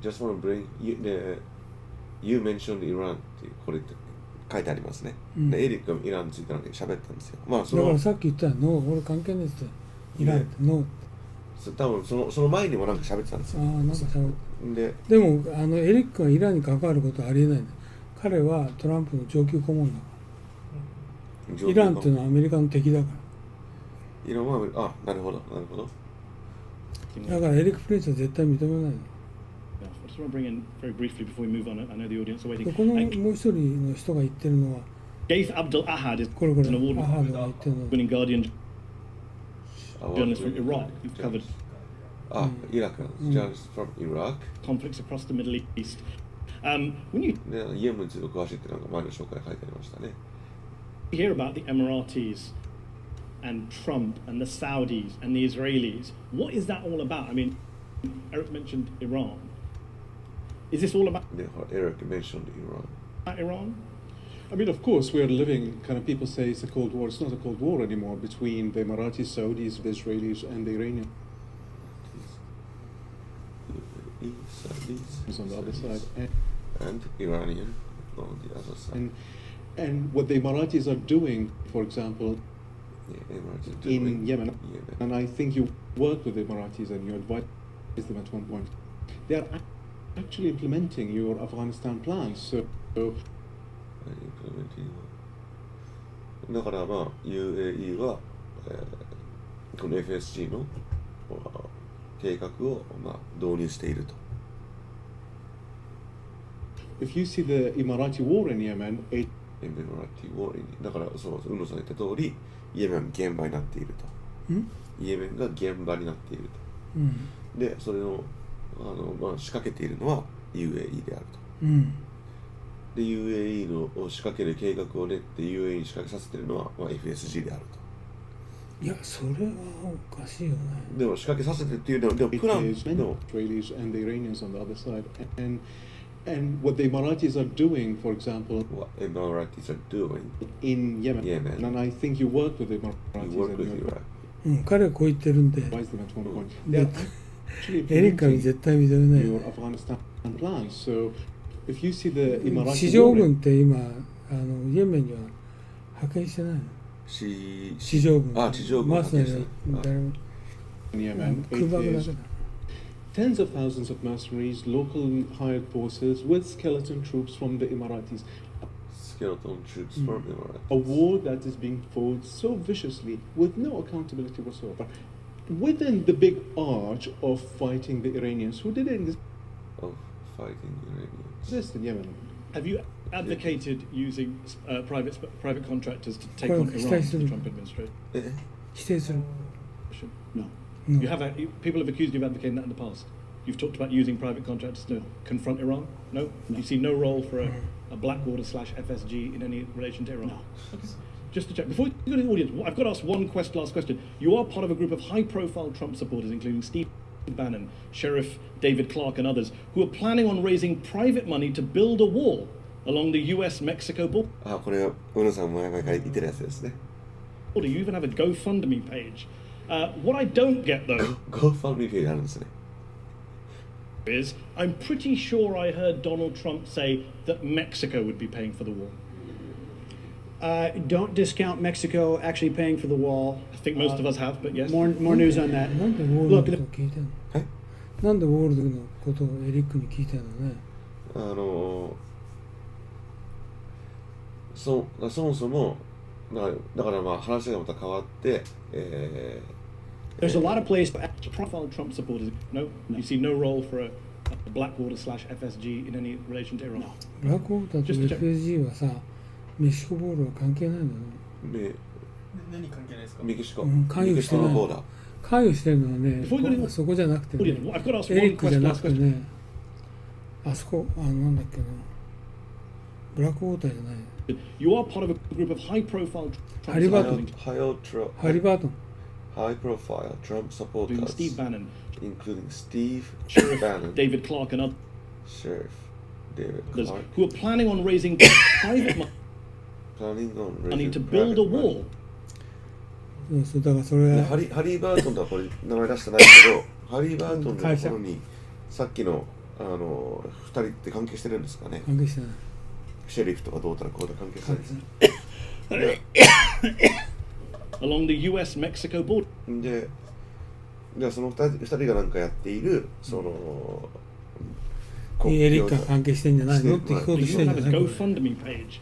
just want to bring you mentioned Iran ってこれ書いてありますね。でエリックがイランについてなんか喋ったんですよ。まあそのだからさっき言ったの俺関係ないですよ。イランってノー。多分その前にもなんか喋ってたんですよ。ああなんか喋って。でもエリックがイランに関わることはありえないんだ。彼はトランプの上級顧問だから。イランっていうのはアメリカの敵だから。イランはなるほどなるほど。だからエリック・プリンスは絶対認めないの。このもう一人の人が言ってるのはこれアハドが言ってるのイラクジャーナリスト from Iraq conflicts across the Middle East. When you イエメンについて詳しいってなんか前の紹介書いてありましたね。hear about the Emiratis and Trump and the Saudis and the Israelis, what is that all about? I mean, Erik mentioned Iran. Is this all about Erik mentioned Iran. Iran? I mean, of course, we are living, kind of people say it's a Cold War. It's not a Cold War anymore between the Emiratis, Saudis, the Israelis, and the Iranians. On the other side. And Iranian on the other side. And what the Emiratis are doing, for example, in Yemen, and I think you work with the Emiratis and you advise them at one point, they are actually implementing your Afghanistan plans. Soだからまあ UAE は、この FSG の計画を、まあ、導入していると。If you see the Emirati war in Yemen, Emirati war in だからそう宇野さんが言った通りイエメンが現場になっていると。イエメンが現場になっていると。でそれのまあ、仕掛けているのは UAE であると。で UAE の仕掛ける計画を練って UAE に仕掛けさせているのは、まあ、FSG であると。いやそれはおかしいよね。でも仕掛けさせてっていうのはでもプランでも Israelis and the Iranians on the other side and what the Emiratis are doing, for example, what Emiratis are doing in Yemen, and I think you work with the Emiratis. You work with Iraq. 彼はこう言ってるんで。エリックは絶対認めないよね。地上軍って今イエメンには派遣してないの。地上軍。地上軍派遣してない。空爆だけだ。Tens of thousands of mercenaries, locally hired forces with skeleton troops from the Emiratis. Skeleton troops from Iraq. A war that is being fought so viciously with no accountability whatsoever. Within the big arch of fighting the Iranians, who didn't exist in Yemen. Have you advocated using private contractors to take on Iran, the Trump administration? 否定する。No. You have people have accused you of advocating that in the past. You've talked about using private contractors to confront Iran. No. You see no role for a Blackwater / FSG in any relation to Iran. No. Okay. Just to check, before you go to the audience, I've got to ask one last question. You are part of a group of high-profile Trump supporters, including Steve Bannon, Sheriff David Clark, and others, who are planning on raising private money to build a wall along the U.S.-Mexico border. これは宇野さんも前々から言ってるやつですね。You even have a GoFundMe page. What I don't get, though, GoFundMe page あるんですね。is I'm pretty sure I heard Donald Trump say that Mexico would be paying for the wall. Don't discount Mexico actually paying for the wall. I think most of us have, but yes. More news on that. なんでウォールのことを聞いてんの？なんでウォールのことをエリックに聞いてんのね。そもそもだからまあ話がまた変わって、There's a lot of places for profile Trump supporters. No, you see no role for a Blackwater / FSG in any relation to Iran. No. Blackwater と FSG はさ、メキシコボールは関係ないんだね。何関係ないですか？メキシコ。関与してない。関与してるのはね、そこじゃなくてね、エリックじゃなくてね、あそこなんだっけな、ブラックウォーターじゃない。You are part of a group of high-profile. ハリバートン。ハリバートン。High-profile Trump supporters, Steve Bannon, including Steve Sheriff Bannon, David Clark, and others, Sheriff David Clark, who are planning on raising private money to build a wall. そうだからそれはハリーバートンとはこれ名前出してないけど、ハリーバートンのところにさっきの2人って関係してるんですかね。関係してない。シェリフとかどうたらこうたら関係してないです。Along the US-Mexico border. でその2人がなんかやっているそのエリックが関係してんじゃないのって聞こうとしてんじゃないの。 GoFundMe page.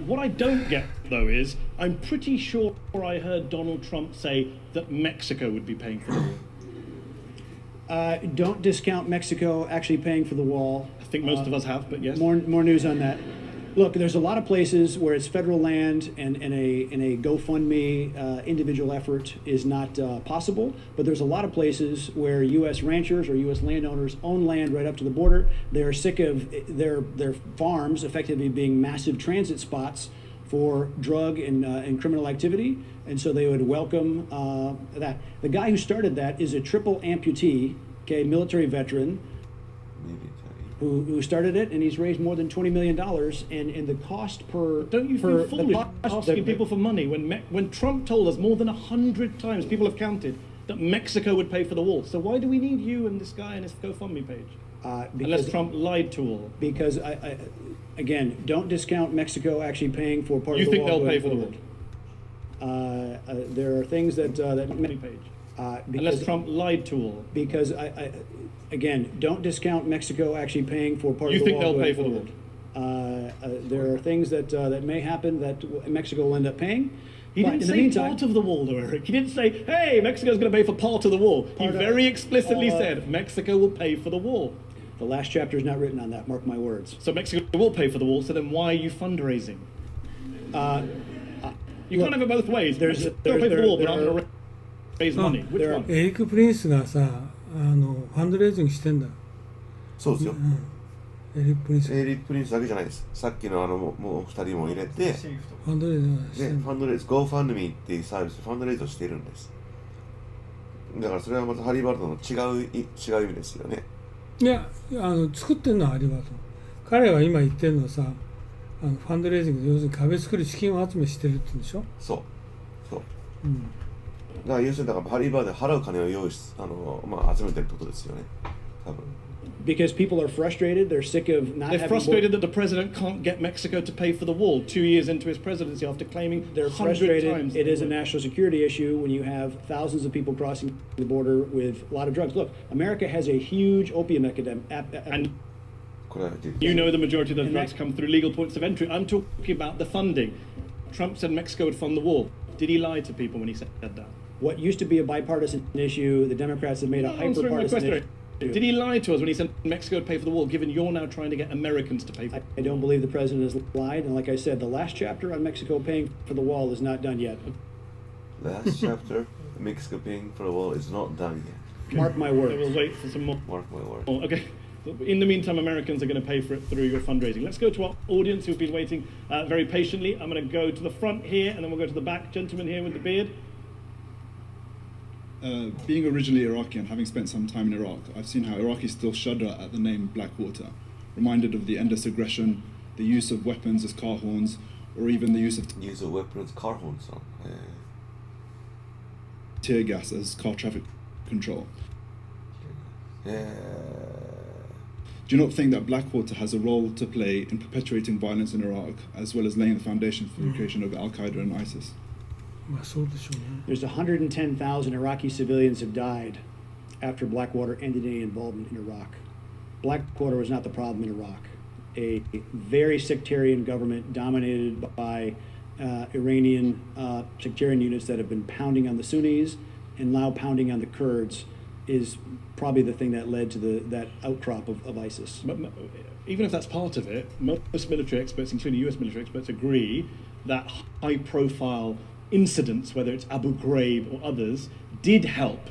What I don't get, though, is I'm pretty sure I heard Donald Trump say that Mexico would be paying for the wall. Don't discount Mexico actually paying for the wall. I think most of us have, but yes. More news on that. Look, there's a lot of places where it's federal land and a GoFundMe individual effort is not possible, but there's a lot of places where U.S. ranchers or U.S. landowners own land right up to the border. They're sick of their farms effectively being massive transit spots for drug and criminal activity, and so they would welcome that. The guy who started that is a triple amputee, okay, military veteran, who started it, and he's raised more than $20 million, and the cost per... Don't you feel foolish asking people for money when Trump told us more than 100 times, people have counted, that Mexico would pay for the wall? So why do we need you and this guy and his GoFundMe page? Unless Trump lied to all. Because, again, don't discount Mexico actually paying for part of the wall. You think they'll pay for the wall? There are things that many page. Unless Trump lied to all. Because again, don't discount Mexico actually paying for part of the wall. You think they'll pay for the wall? There are things that may happen that Mexico will end up paying. He didn't say part of the wall, though, Eric. He didn't say, hey, Mexico's going to pay for part of the wall. He very explicitly said Mexico will pay for the wall. The last chapter is not written on that, mark my words. So Mexico will pay for the wall, so then why are you fundraising? You can't have it both ways. They'll pay for the wall, but I'm going to raise money. Which one? エリック・プリンスがさ、ファンドレイジングしてんだ。そうですよ。エリック・プリンス。エリック・プリンスだけじゃないです。さっきのもう2人も入れて、ファンドレイズをしてんだ。ファンドレイズ、GoFundMe っていうサービスでファンドレイズをしているんです。だからそれはまたハリーバルトの違う意味ですよね。いや、作ってるのはハリーバルト。彼は今言ってるのはさ、ファンドレイジングで要するに壁作り資金を集めしてるって言うんでしょ。そう。うん。だから要するにハリーバーで払う金を用意し集めてるってことですよね。多分。Because people are frustrated, they're sick of not having... They're frustrated that the president can't get Mexico to pay for the wall 2 years into his presidency after claiming they're 100 frustrated. times. It is a national security issue when you have thousands of people crossing the border with a lot of drugs. Look, America has a huge opium epidemic. And you know the majority of those drugs come through legal points of entry. I'm talking about the funding. Trump said Mexico would fund the wall. Did he lie to people when he said that? What used to be a bipartisan issue, the Democrats have made a hyper-partisan issue. Did he lie to us when he said Mexico would pay for the wall, given you're now trying to get Americans to pay for it? I don't believe the president has lied, and like I said, the last chapter on Mexico paying for the wall is not done yet. Last chapter, Mexico paying for the wall is not done yet. Okay. Mark my words. So we'll wait for some more. Mark my words. Oh, okay. In the meantime, Americans are going to pay for it through your fundraising. Let's go to our audience who've been waiting very patiently. I'm going to go to the front here, and then we'll go to the back. Gentleman here with the beard. Being originally Iraqi and having spent some time in Iraq, I've seen how Iraqis still shudder at the name Blackwater, reminded of the endless aggression, the use of weapons as car horns, or even the use of weapons, car horns, tear gas as car traffic control. Do you not think that Blackwater has a role to play in perpetuating violence in Iraq, as well as laying the foundation for the creation of Al-Qaeda and ISIS? There's 110,000 Iraqi civilians have died after Blackwater ended any involvement in Iraq. Blackwater was not the problem in Iraq. A very sectarian government dominated by Iranian sectarian units that have been pounding on the Sunnis and now pounding on the Kurds is probably the thing that led to that outcrop of ISIS. Even if that's part of it, most military experts, including US military experts, agree that high-profile incidents, whether it's Abu Ghraib or others, did help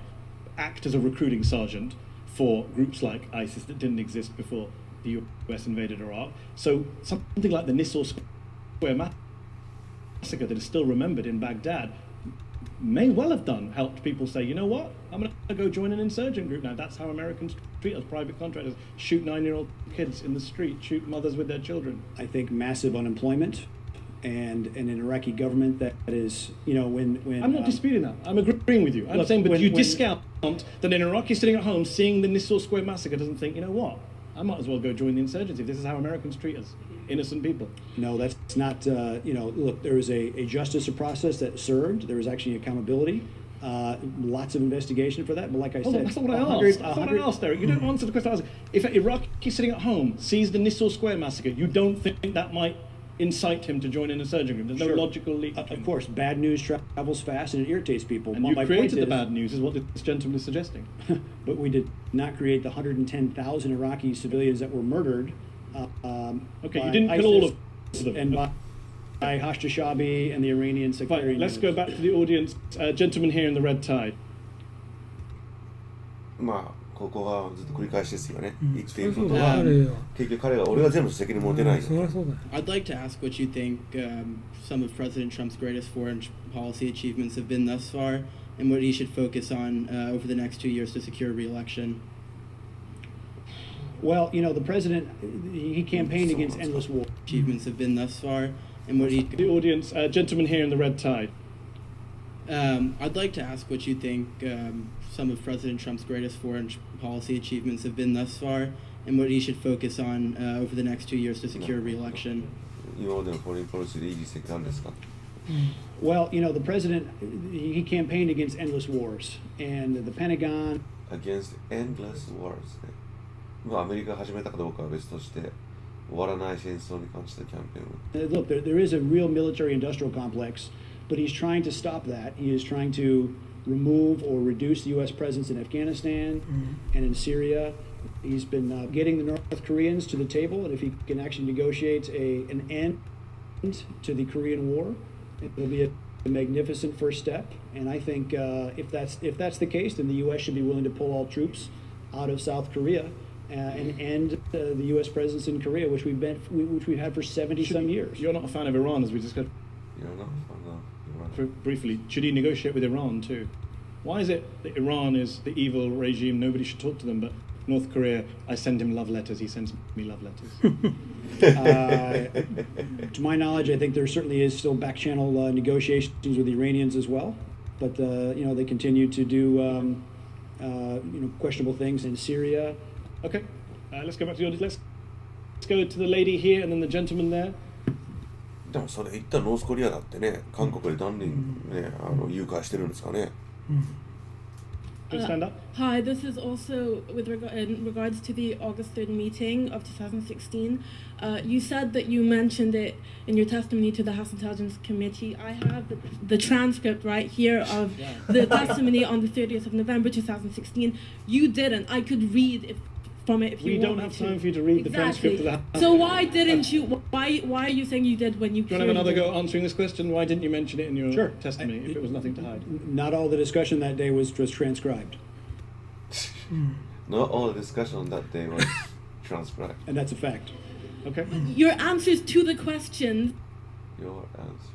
act as a recruiting sergeant for groups like ISIS that didn't exist before the US invaded Iraq. So something like the Nisr Square massacre that is still remembered in Baghdad may well have helped people say, you know what, I'm going to go join an insurgent group now. That's how Americans treat us, private contractors. Shoot 9-year-old kids in the street, shoot mothers with their children. I think massive unemployment and an Iraqi government that is, when I'm not disputing that. I'm agreeing with you. I'm saying, but you discount that an Iraqi sitting at home seeing the Nisour Square massacre doesn't think, you know what, I might as well go join the insurgency if this is how Americans treat us, innocent people. No, that's not, look, there was a justice process that served. There was actually accountability. Lots of investigation for that. But like I said, that's not what I asked. That's not what I asked, Erik. You don't answer the question I asked. If an Iraqi sitting at home sees the Nisour Square massacre, you don't think that might incite him to join an insurgent group? There's no logical leap. Of course, bad news travels fast and it irritates people. And you created the bad news, is what this gentleman is suggesting. But we did not create the 110,000 Iraqi civilians that were murdered. Okay, you didn't kill all of them. And by Hashtashabi and the Iranian sectarian. Fine, let's go back to the audience. Gentleman here in the red tie. まあここがずっと繰り返しですよね。言っていることは結局彼が俺が全部責任持てない。I'd like to ask what you think some of President Trump's greatest foreign policy achievements have been thus far, and what he should focus on over the next 2 years to secure re-election. Well, the president, he campaigned against endless war. Achievements have been thus far, and what he... The audience, gentleman here in the red tie. I'd like to ask what you think some of President Trump's greatest foreign policy achievements have been thus far, and what he should focus on over the next 2 years to secure re-election. 今までのフォレンポリシーでいい実績なんですか? Well, the president, he campaigned against endless wars, and the Pentagon... Against endless wars ね。まあアメリカが始めたかどうかは別として、終わらない戦争に関してキャンペーンを。Look, there is a real military-industrial complex, but he's trying to stop that. He is trying to remove or reduce the U.S. presence in Afghanistan and in Syria. He's been getting the North Koreans to the table, and if he can actually negotiate an end to the Korean War, it'll be a magnificent first step. And I think if that's the case, then the U.S. should be willing to pull all troops out of South Korea and end the U.S. presence in Korea, which we've had for 70-some years. You're not a fan of Iran, as we discussed. You're not a fan of Iran. Briefly, should he negotiate with Iran too? Why is it that Iran is the evil regime? Nobody should talk to them, but North Korea, I send him love letters, he sends me love letters. To my knowledge, I think there certainly is still back-channel negotiations with the Iranians as well, but they continue to do questionable things in Syria. Okay, let's go back to the audience. Let's go to the lady here and then the gentleman there. でもそれ言ったらノースコリアだってね、韓国で何人ね誘拐してるんですかね。Stand up. Hi, this is also in regards to the August 3rd meeting of 2016. You said that you mentioned it in your testimony to the House Intelligence Committee. I have the transcript right here of the testimony on the 30th of November 2016. You didn't. I could read from it if you want. We don't have time for you to read the transcript of that. So why didn't you? Why are you saying you did when you? Do you want to have another go answering this question? Why didn't you mention it in your testimony if it was nothing to hide? Not all the discussion that day was transcribed. Not all the discussion that day was transcribed. And that's a fact. Okay. Your answers to the questions. Your answers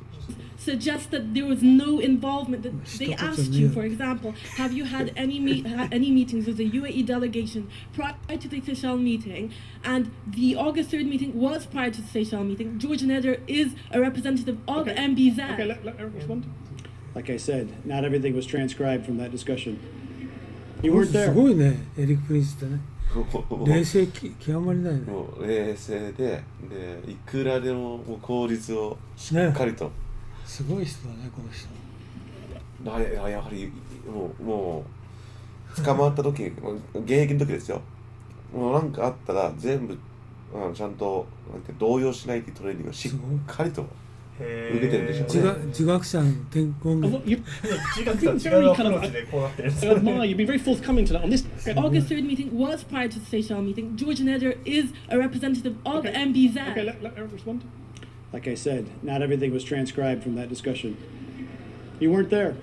suggest that there was no involvement. That they asked you, for example, have you had any meetings with the UAE delegation prior to the Seychelles meeting? And the August 3rd meeting was prior to the Seychelles meeting. George Neder is a representative of MBZ. Okay, let Erik respond. Like I said, not everything was transcribed from that discussion. You weren't there. すごいね、エリック・プリンスってね。冷静極まりないね。もう冷静でいくらでも効率をしっかりと。すごい人だね、この人。やはりもう捕まった時現役の時ですよ。もうなんかあったら全部ちゃんと動揺しないっていうトレーニングをしっかりと受けてるんでしょうね。自学者の転校の。You've been very forthcoming to that on this. August 3rd meeting was prior to the Seychelles meeting. George Neder is a representative of MBZ. Okay, let Erik respond. Like I said, not everything was transcribed from that discussion. You weren't there.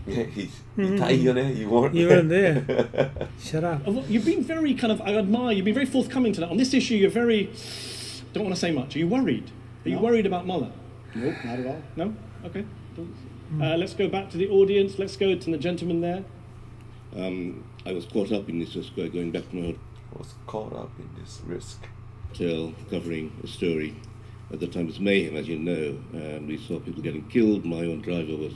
痛いよね、You weren't there. Shut up. You've been very I admire, you've been very forthcoming to that. On this issue, you're very, don't want to say much. Are you worried? Are you worried about Mueller? Nope, not at all. No? Okay. Let's go back to the audience. Let's go to the gentleman there. I was caught up in this risk going back to my hotel covering a story. At the time it was mayhem, as you know, and we saw people getting killed. My own driver was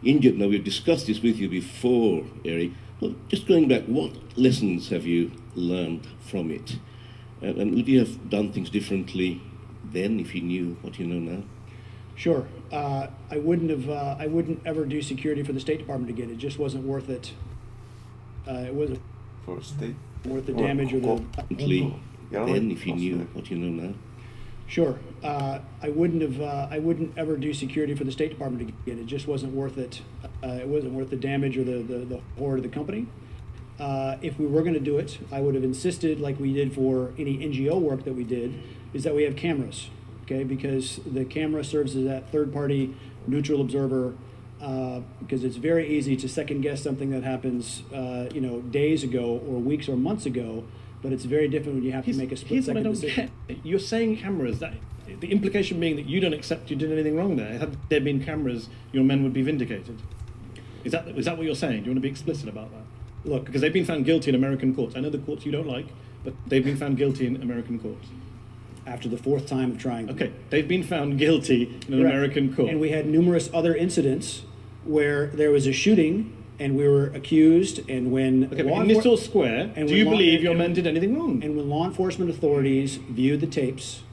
injured. Now, we've discussed this with you before, Erik. Well, just going back, what lessons have you learned from it? And would you have done things differently then if you knew what you know now? Sure. I wouldn't ever do security for the State Department again. It just wasn't worth it. It wasn't for state worth the damage or the. Differently then if you knew what you know now? Sure. I wouldn't ever do security for the State Department again. It just wasn't worth it. It wasn't worth the damage or the horror to the company. If we were going to do it, I would have insisted, like we did for any NGO work that we did, is that we have cameras, okay? Because the camera serves as that third-party neutral observer. Because it's very easy to second-guess something that happens, days ago or weeks or months ago. But it's very different when you have to make a split-second decision. You're saying cameras. That the implication being that you don't accept you did anything wrong there. Had there been cameras, your men would be vindicated. Is that what you're saying? Do you want to be explicit about that? Look, because they've been found guilty in American courts. I know the courts you don't like, but they've been found guilty in American courts. After the fourth time of trying. Okay, they've been found guilty in an American court. And we had numerous other incidents where there was a shooting. And we were accused, and when in Nissel Square, do you believe your men did anything wrong? And when law enforcement authorities viewed the tapes,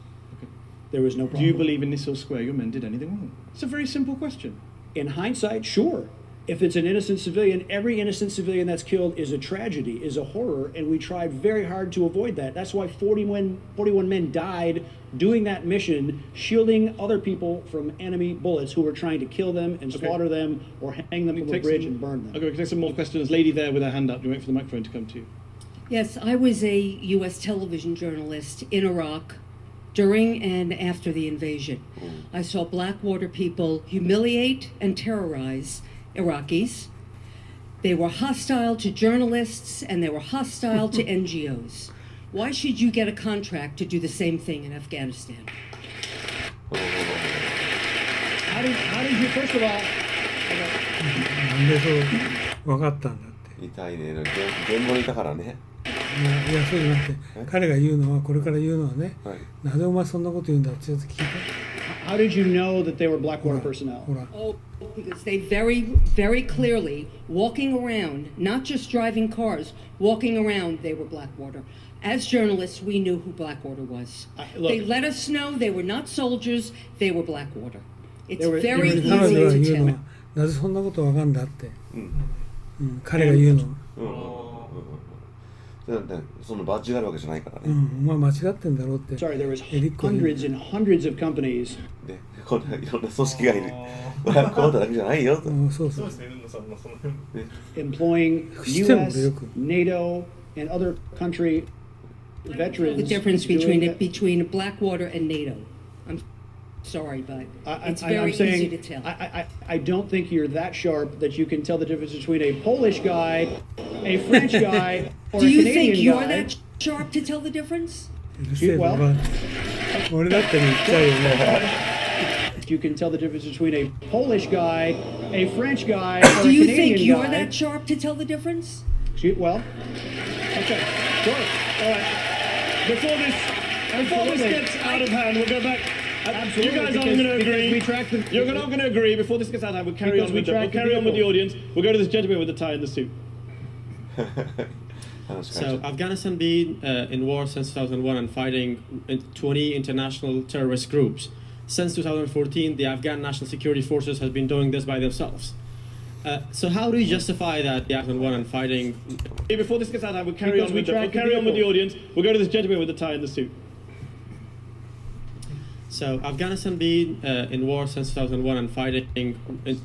there was no problem. Do you believe in Nissel Square your men did anything wrong? It's a very simple question. In hindsight, sure. If it's an innocent civilian, every innocent civilian that's killed is a tragedy, is a horror, and we tried very hard to avoid that. That's why 41 men died doing that mission, shielding other people from enemy bullets who were trying to kill them and slaughter them or hang them from a bridge and burn them. Okay, we can take some more questions. Lady there with her hand up. You wait for the microphone to come to you. Yes, I was a U.S. television journalist in Iraq during and after the invasion. I saw Blackwater people humiliate and terrorize Iraqis. They were hostile to journalists and they were hostile to NGOs. Why should you get a contract to do the same thing in Afghanistan? How did you, first of all... なんでそう分かったんだって。痛いね。現場にいたからね。いや、そうじゃなくて、彼が言うのは、これから言うのはね、なぜお前そんなこと言うんだってちょっと聞いて。How did you know that they were Blackwater personnel? Oh, because they very, very clearly, walking around, not just driving cars, walking around, they were Blackwater. As journalists, we knew who Blackwater was. They let us know they were not soldiers, they were Blackwater. It's very easy to tell. なぜそんなことわかんだって、彼が言うの。そのバッジがあるわけじゃないからね。お前間違ってんだろうって。Sorry, there was hundreds and hundreds of companies. で、こんないろんな組織がいる。こうだけじゃないよと。そうそう。Employing U.S., NATO, and other country veterans. The difference between Blackwater and NATO. I'm sorry, but it's very easy to tell. I don't think you're that sharp that you can tell the difference between a Polish guy, a French guy, or a Canadian guy. Do you think you're that sharp to tell the difference? Well, you can tell the difference between a Polish guy, a French guy, or a Canadian guy. Do you think you're that sharp to tell the difference? Well, okay, sure. All right. Before this gets out of hand, we'll go back. Absolutely, you guys aren't going to agree. You're not going to agree. Before this gets out of hand, we'll carry on with the audience. We'll go to this gentleman with the tie and the suit. So Afghanistan been in war since 2001 and fighting 20 international terrorist groups. Since 2014, the Afghan National Security Forces has been doing this by themselves. So how do you justify that the Afghan one and fighting? Before this gets out of hand, we'll carry on with the audience. We'll go to this gentleman with the tie and the suit. So Afghanistan been in war since 2001 and fighting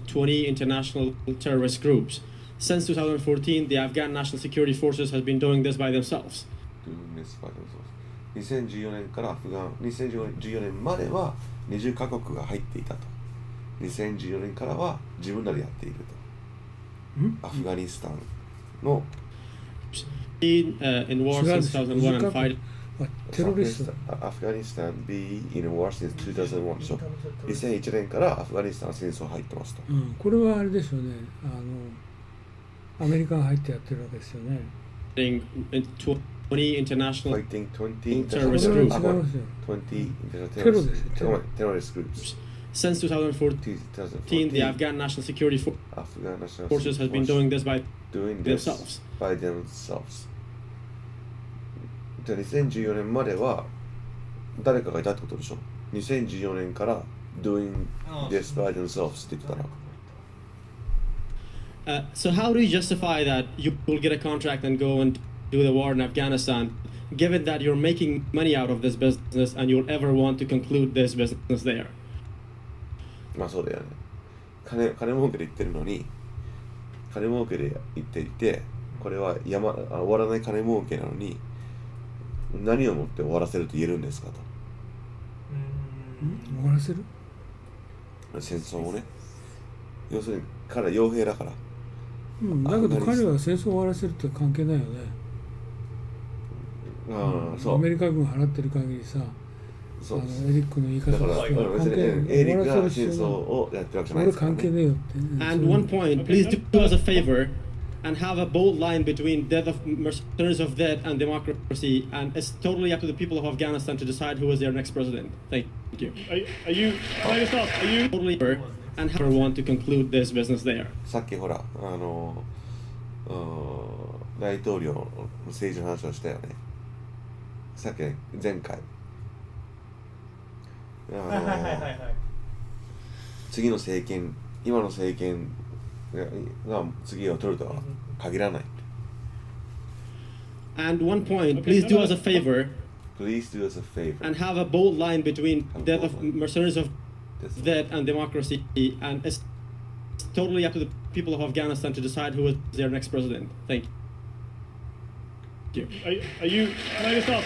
20 international terrorist groups. Since 2014, the Afghan National Security Forces has been doing this by themselves. 2014年から2014年までは20カ国が入っていたと。2014年からは自分らでやっていると。アフガニスタンの in war since 2001 and fighting. Afghanistan be in war since 2001 so 2001年からアフガニスタン戦争入ってますと。これはあれですよね。アメリカが入ってやってるわけですよね。 20 international fighting 20 terrorist groups. 20 terrorist groups. Since 2014, the Afghan National Security Forces has been doing this by themselves. じゃあ2014年までは誰かがいたってことでしょ。2014年から doing this by themselves って言ってたら。So how do you justify that you will get a contract and go and do the war in Afghanistan, given that you're making money out of this business and you'll ever want to conclude this business there? まあそうだよね。金儲けで言ってるのに、金儲けで言っていて、これは終わらない金儲けなのに、何をもって終わらせると言えるんですかと。終わらせる？戦争をね。要するに彼は傭兵だから。だけど彼は戦争を終わらせるって関係ないよね。そう。アメリカ軍が払ってる限りさ、エリックの言い方だからエリックが戦争をやってるわけじゃないですから、ね。俺関係ねえよって。And one point, please do us a favor and have a bold line between death of mercenaries of death and democracy, and it's totally up to the people of Afghanistan to decide who is their next president. Thank you. Are you? Can I just ask? Are you? Totally and ever want to conclude this business there? さっきほら大統領の政治の話をしたよね。さっき前回。次の政権、今の政権が次を取るとは限らない。And one point, please do us a favor. Please do us a favor. And have a bold line between death of mercenaries of death and democracy, and it's totally up to the people of Afghanistan to decide who is their next president. Thank you. Are you? Can I just ask?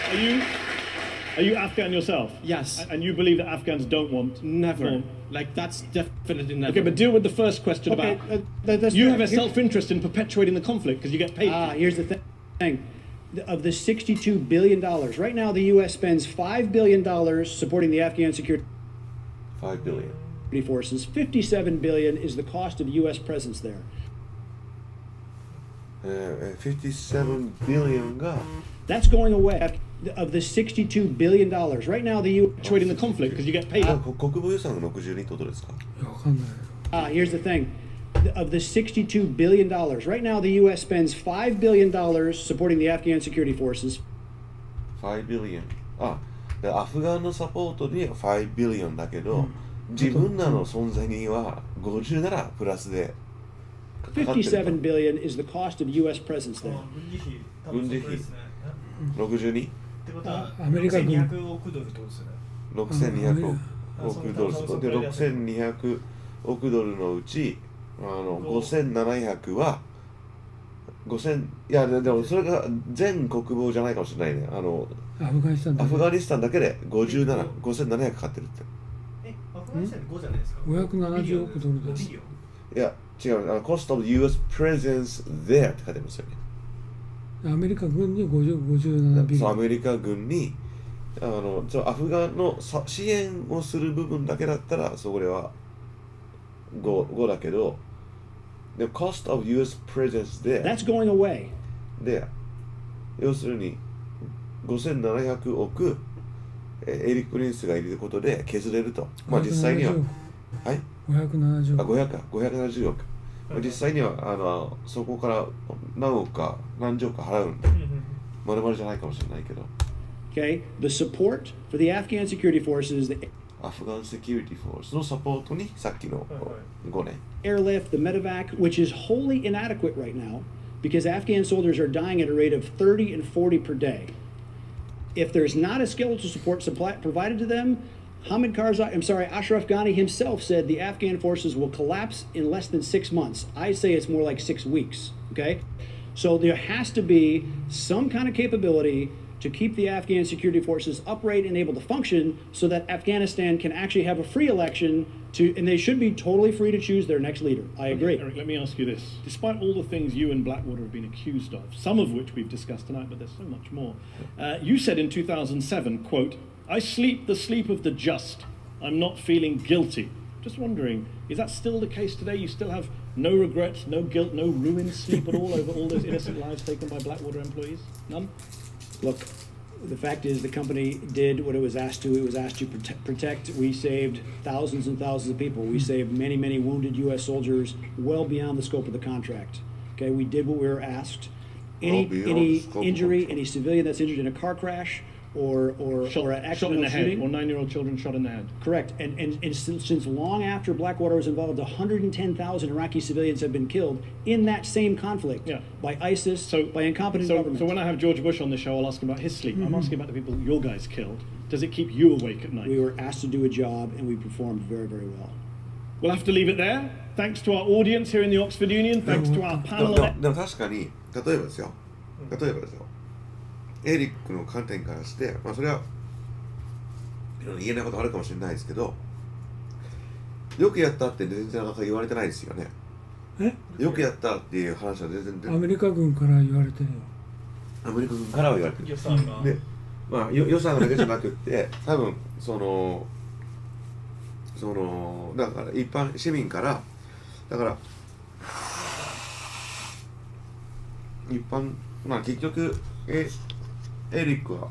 Are you Afghan yourself? Yes. And you believe that Afghans don't want? Never. Like that's definitely never. Okay, but deal with the first question about. You have a self-interest in perpetuating the conflict because you get paid. Here's the thing. Of the $62 billion, right now the U.S. spends $5 billion supporting the Afghan security. $5 billion. Forces. $57 billion is the cost of U.S. presence there. 57 billion が That's going away. Of the $62 billion, right now the U.S. perpetuating the conflict because you get paid. 国防予算が62ってことですか？いや、わかんない。Here's the thing. Of the $62 billion, right now the U.S. spends $5 billion supporting the Afghan security forces. 5 billion。アフガンのサポートには5 billion だけど、自分らの存在には50ならプラスで$57 billion is the cost of U.S. presence there. 軍事費62？ってことはアメリカ軍6200億ドルってことですよね。6200億ドルで6200億ドルのうち5700は5000いやでもそれが全国防じゃないかもしれないね。アフガニスタンだけで5700かかってるって。アフガニスタンで5じゃないですか。570億ドルです。いや違うcost of U.S. presence there って書いてありますよね。アメリカ軍に57ビリオン。そうアメリカ軍にアフガンの支援をする部分だけだったらそれは5だけど、で cost of U.S. presence there That's going away. で要するに5700億エリック・リンスがいることで削れると。まあ実際にははい570億。570億。実際にはそこから何億か何十億か払うんで、まるまるじゃないかもしれないけど。Okay, the support for the Afghan security forces, the アフガンセキュリティフォースのサポートにさっきの5年。airlift, the medevac, which is wholly inadequate right now because Afghan soldiers are dying at a rate of 30 and 40 per day. If there's not a skeletal support supply provided to them, Ashraf Ghani himself said the Afghan forces will collapse in less than 6 months. I say it's more like 6 weeks, okay? So there has to be some kind of capability to keep the Afghan security forces upright and able to function so that Afghanistan can actually have a free election and they should be totally free to choose their next leader. I agree. Eric, let me ask you this. Despite all the things you and Blackwater have been accused of, some of which we've discussed tonight, but there's so much more, you said in 2007, quote, I sleep the sleep of the just. I'm not feeling guilty. Just wondering, is that still the case today? You still have no regrets, no guilt, no ruined sleep at all over all those innocent lives taken by Blackwater employees? None? Look, The fact is, the company did what it was asked to. It was asked to protect. We saved thousands and thousands of people. We saved many, many wounded U.S. soldiers, well beyond the scope of the contract. Okay, we did what we were asked. Any injury, any civilian that's injured in a car crash or an accidental shot in the shooting, head, or 9-year-old children shot in the head. Correct. And since long after Blackwater was involved, 110,000 Iraqi civilians have been killed in that same conflict by ISIS, by incompetent government. So when I have George Bush on the show, I'll ask him about his sleep. I'm asking about the people your guys killed. Does it keep you awake at night? We were asked to do a job, and we performed very, very well. We'll have to leave it there. Thanks to our audience here in the Oxford Union. Thanks to our panel. でも確かに、例えばですよ。エリックの観点からして、それは言えないことあるかもしれないですけど、よくやったって全然言われてないですよね。よくやったっていう話は全然。アメリカ軍から言われてるよ。アメリカ軍からは言われてる。予算が。で、予算だけじゃなくって、多分だから一般市民からだから一般結局エリックは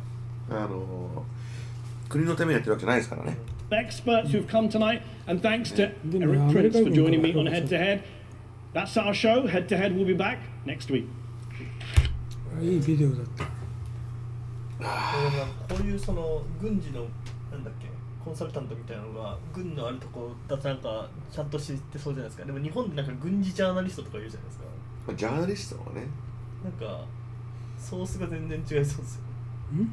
国のためにやってるわけじゃないですからね。Experts who've come tonight, and thanks to Erik Prince for joining me on Head to Head. That's our show. Head to Head will be back next week. いいビデオだった。こういうその軍事のなんだっけコンサルタントみたいなのが軍のあるとこだとなんかちゃんと知ってそうじゃないですか。でも日本でなんか軍事ジャーナリストとか言うじゃないですか。ジャーナリストはね。なんかソースが全然違いそうですよ。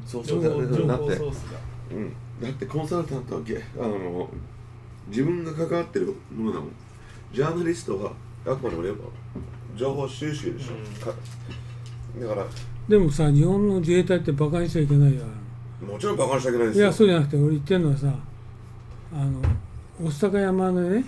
そう情報ソースが。だってコンサルタントは自分が関わってるものだもん。ジャーナリストはあくまでも情報収集でしょ。だからでもさ、日本の自衛隊ってバカにしちゃいけないよ。もちろんバカにしちゃいけないですよ。いや、そうじゃなくて俺言ってるのはさ、御巣鷹山でね、